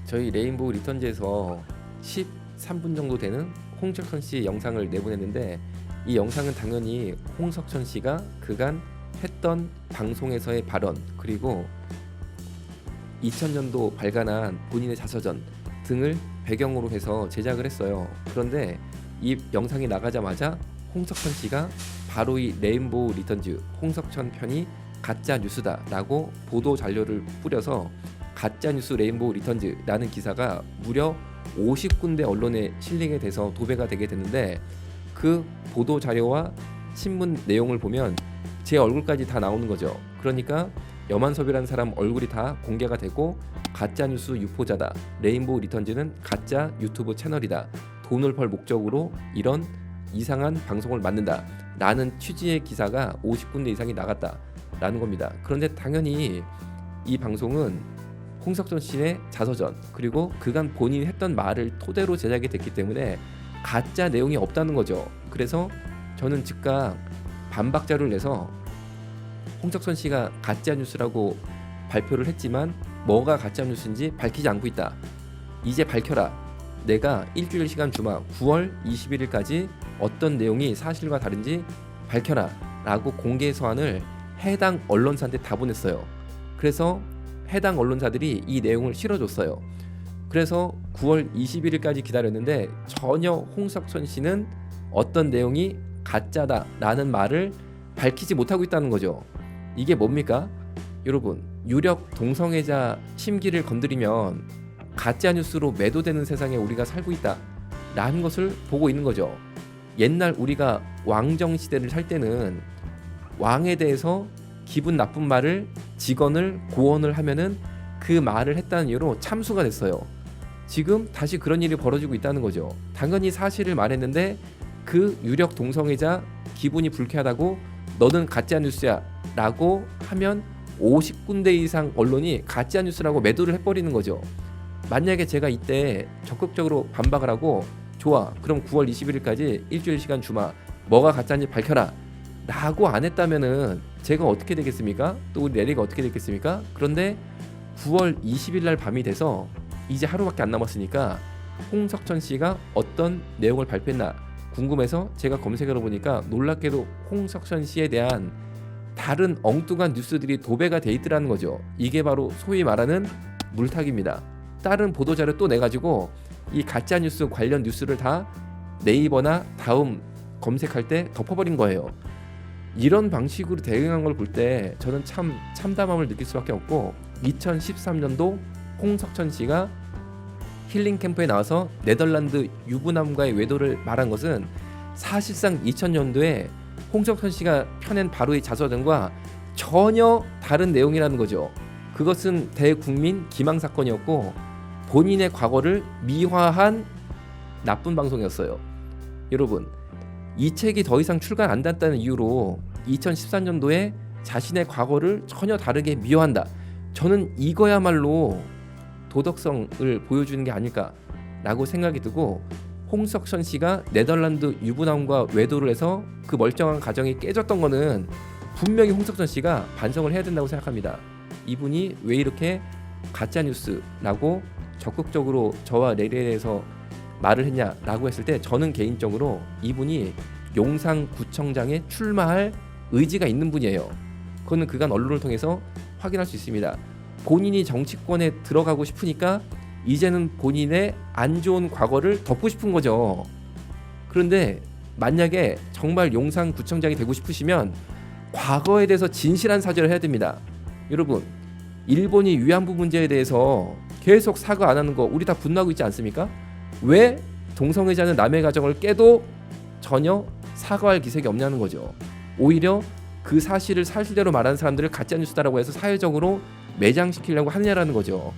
저희 레인보우 리턴즈에서 13분 정도 되는 홍석천 씨 영상을 내보냈는데, 이 영상은 당연히 홍석천 씨가 그간 했던 방송에서의 발언, 그리고 2000년도 발간한 본인의 자서전 등을 배경으로 해서 제작을 했어요. 그런데 이 영상이 나가자마자 홍석천 씨가 바로 이 레인보우 리턴즈 홍석천 편이 가짜 뉴스다 라고 보도 자료를 뿌려서 가짜뉴스 레인보우 리턴즈라는 기사가 무려 50군데 언론에 실리게 돼서 도배가 되게 됐는데, 그 보도 자료와 신문 내용을 보면 제 얼굴까지 다 나오는 거죠. 그러니까 염한섭이라는 사람 얼굴이 다 공개가 되고, 가짜뉴스 유포자다, 레인보우 리턴즈는 가짜 유튜브 채널이다, 돈을 벌 목적으로 이런 이상한 방송을 만든다 라는 취지의 기사가 50군데 이상이 나갔다라는 겁니다. 그런데 당연히 이 방송은 홍석천 씨의 자서전, 그리고 그간 본인이 했던 말을 토대로 제작이 됐기 때문에 가짜 내용이 없다는 거죠. 그래서 저는 즉각 반박자를 내서 홍석천 씨가 가짜 뉴스라고 발표를 했지만 뭐가 가짜 뉴스인지 밝히지 않고 있다, 이제 밝혀라, 내가 일주일 시간 주마 9월 21일까지 어떤 내용이 사실과 다른지 밝혀라 라고 공개 서한을 해당 언론사한테 다 보냈어요. 그래서 해당 언론사들이 이 내용을 실어줬어요. 그래서 9월 21일까지 기다렸는데 전혀 홍석천 씨는 어떤 내용이 가짜다 라는 말을 밝히지 못하고 있다는 거죠. 이게 뭡니까? 여러분, 유력 동성애자 심기를 건드리면 가짜뉴스로 매도되는 세상에 우리가 살고 있다 라는 것을 보고 있는 거죠. 옛날 우리가 왕정시대를 살 때는 왕에 대해서 기분 나쁜 말을 직언을 고언을 하면은 그 말을 했다는 이유로 참수가 됐어요. 지금 다시 그런 일이 벌어지고 있다는 거죠. 당연히 사실을 말했는데 그 유력 동성애자 기분이 불쾌하다고 너는 가짜뉴스야 라고 하면 50군데 이상 언론이 가짜뉴스라고 매도를 해버리는 거죠. 만약에 제가 이때 적극적으로 반박을 하고 좋아, 그럼 9월 21일까지 일주일 시간 주마, 뭐가 가짜인지 밝혀라 라고 안 했다면은 제가 어떻게 되겠습니까? 또 우리 레리가 어떻게 되겠습니까? 그런데 9월 20일 날 밤이 돼서 이제 하루밖에 안 남았으니까 홍석천 씨가 어떤 내용을 발표했나 궁금해서 제가 검색을 해보니까 놀랍게도 홍석천 씨에 대한 다른 엉뚱한 뉴스들이 도배가 돼 있더라는 거죠. 이게 바로 소위 말하는 물타기입니다. 다른 보도자료 또 내가지고 이 가짜뉴스 관련 뉴스를 다 네이버나 다음 검색할 때 덮어버린 거예요. 이런 방식으로 대응한 걸 볼 때 저는 참 참담함을 느낄 수밖에 없고, 2013년도 홍석천 씨가 힐링 캠프에 나와서 네덜란드 유부남과의 외도를 말한 것은 사실상 2000년도에 홍석천 씨가 펴낸 바로의 자서전과 전혀 다른 내용이라는 거죠. 그것은 대국민 기망 사건이었고 본인의 과거를 미화한 나쁜 방송이었어요. 여러분, 이 책이 더 이상 출간 안 됐다는 이유로 2014년도에 자신의 과거를 전혀 다르게 미화한다. 저는 이거야말로 도덕성을 보여주는 게 아닐까라고 생각이 들고, 홍석천 씨가 네덜란드 유부남과 외도를 해서 그 멀쩡한 가정이 깨졌던 거는 분명히 홍석천 씨가 반성을 해야 된다고 생각합니다. 이분이 왜 이렇게 가짜뉴스라고 적극적으로 저와 레리에 대해서 말을 했냐라고 했을 때 저는 개인적으로 이분이 용산구청장에 출마할 의지가 있는 분이에요. 그거는 그간 언론을 통해서 확인할 수 있습니다. 본인이 정치권에 들어가고 싶으니까 이제는 본인의 안 좋은 과거를 덮고 싶은 거죠. 그런데 만약에 정말 용산구청장이 되고 싶으시면 과거에 대해서 진실한 사죄를 해야 됩니다. 여러분, 일본이 위안부 문제에 대해서 계속 사과 안 하는 거 우리 다 분노하고 있지 않습니까? 왜 동성애자는 남의 가정을 깨도 전혀 사과할 기색이 없냐는 거죠. 오히려 그 사실을 사실대로 말하는 사람들을 가짜뉴스다라고 해서 사회적으로 매장시키려고 하느냐라는 거죠.